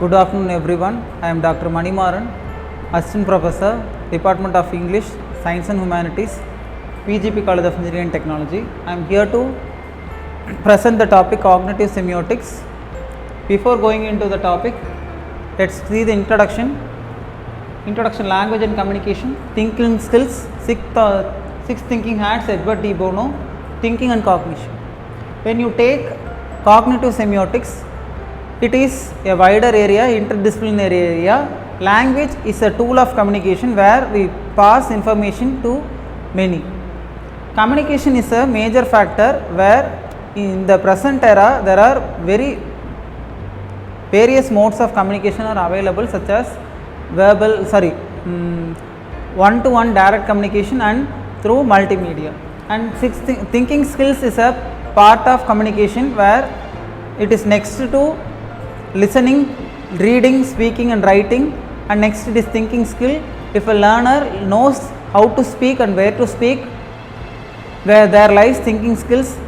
Good afternoon everyone. I am Dr. Manimaran, Assistant Professor, Department of English, Science and Humanities, PGP College of Engineering and Technology. I am here to present the topic cognitive semiotics. Before going into the topic, let's see the introduction. Introduction: language and communication, thinking skills, six thinking hats, Edward de Bono, thinking and cognition. When you take cognitive semiotics, it is a wider area, interdisciplinary area. Language is a tool of communication where we pass information to many. Communication is a major factor where in the present era there are various modes of communication are available, such as one-to-one direct communication and through multimedia. And thinking skills is a part of communication where it is next to listening, reading, speaking and writing, and next it is thinking skill. If a learner knows how to speak and where to speak, where there lies thinking skills.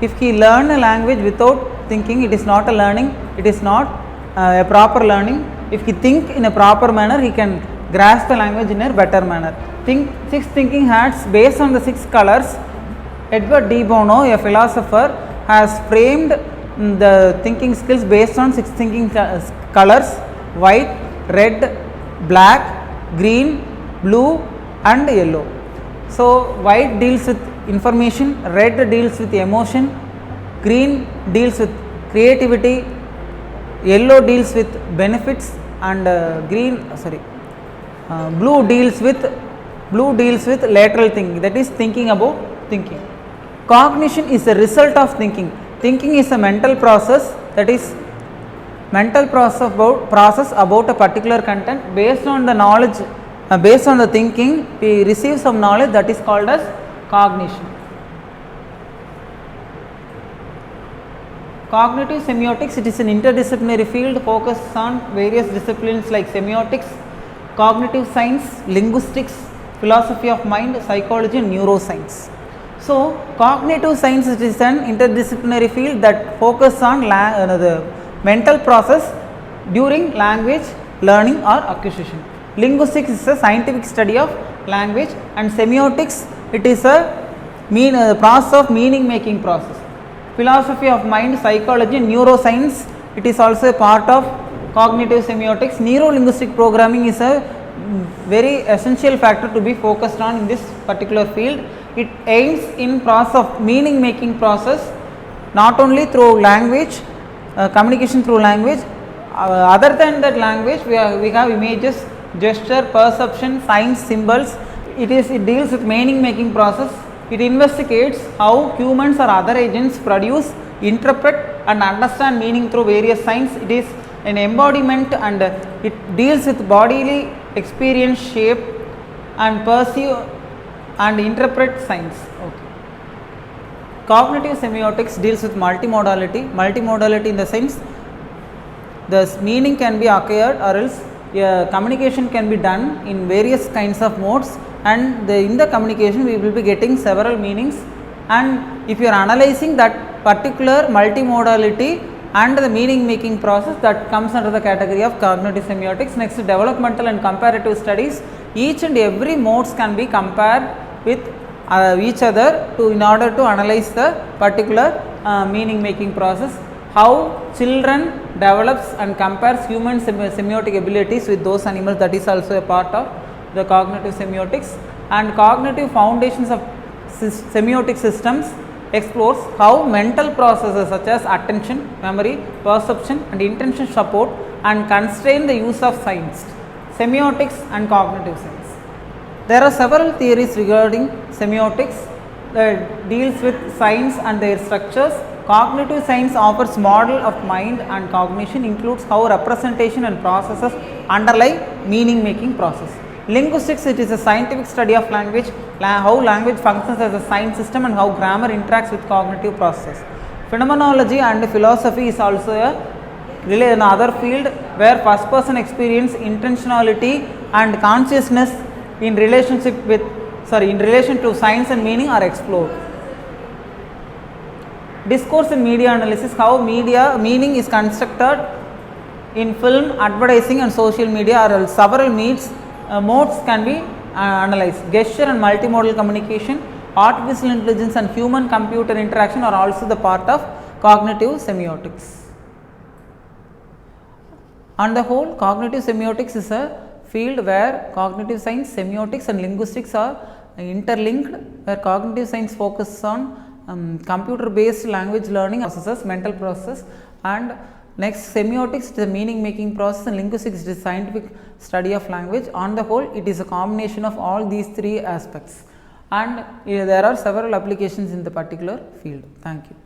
If he learn a language without thinking, it is not a learning, it is not a proper learning. If he think in a proper manner, he can grasp the language in a better manner. Six thinking hats based on the 6 colors. Edward de Bono, a philosopher, has framed the thinking skills based on 6 thinking colors: white, red, black, green, blue and yellow. So white deals with information, red deals with emotion, green deals with creativity, yellow deals with benefits, and blue deals with lateral thinking, that is thinking about thinking. Cognition is the result of thinking. Thinking is a mental process, that is mental process about a particular content. Based on the knowledge, based on the thinking, we receive some knowledge, that is called as cognition. Cognitive semiotics, it is an interdisciplinary field focused on various disciplines like semiotics, cognitive science, linguistics, philosophy of mind, psychology and neuroscience. So, cognitive science is an interdisciplinary field that focuses on the mental process during language learning or acquisition. Linguistics is a scientific study of language, and semiotics, it is a process of meaning making process. Philosophy of mind, psychology and neuroscience, it is also a part of cognitive semiotics. Neuro-linguistic programming is a very essential factor to be focused on in this particular field. It aims in process of meaning making process, not only through language, communication through language. Other than that language, we have images, gesture, perception, signs, symbols. It deals with meaning making process. It investigates how humans or other agents produce, interpret and understand meaning through various signs. It is an embodiment, and it deals with bodily experience, shape and perceive and interpret signs. Okay. Cognitive semiotics deals with multimodality. Multimodality in the sense the meaning can be acquired, or else communication can be done in various kinds of modes, and in the communication we will be getting several meanings. And if you are analyzing that particular multimodality and the meaning making process, that comes under the category of cognitive semiotics. Next, developmental and comparative studies. Each and every modes can be compared with each other in order to analyze the particular meaning making process. How children develops and compares human semiotic abilities with those animals, that is also a part of the cognitive semiotics. And cognitive foundations of semiotic systems explores how mental processes such as attention, memory, perception and intention support and constrain the use of science, semiotics and cognitive science. There are several theories regarding semiotics that deals with science and their structures. Cognitive science offers model of mind, and cognition includes how representation and processes underlie meaning making process. Linguistics, it is a scientific study of language, how language functions as a sign system and how grammar interacts with cognitive processes. Phenomenology and philosophy is also another field where first person experience, intentionality and consciousness in relation to science and meaning are explored. Discourse and media analysis, how meaning is constructed In film, advertising and social media are several modes can be analyzed. Gesture and multimodal communication, artificial intelligence and human computer interaction are also the part of cognitive semiotics. On the whole, cognitive semiotics is a field where cognitive science, semiotics and linguistics are interlinked, where cognitive science focuses on computer based language learning processes, mental process, and next semiotics is the meaning making process, and linguistics is the scientific study of language. On the whole, it is a combination of all these three aspects, and there are several applications in the particular field. Thank you.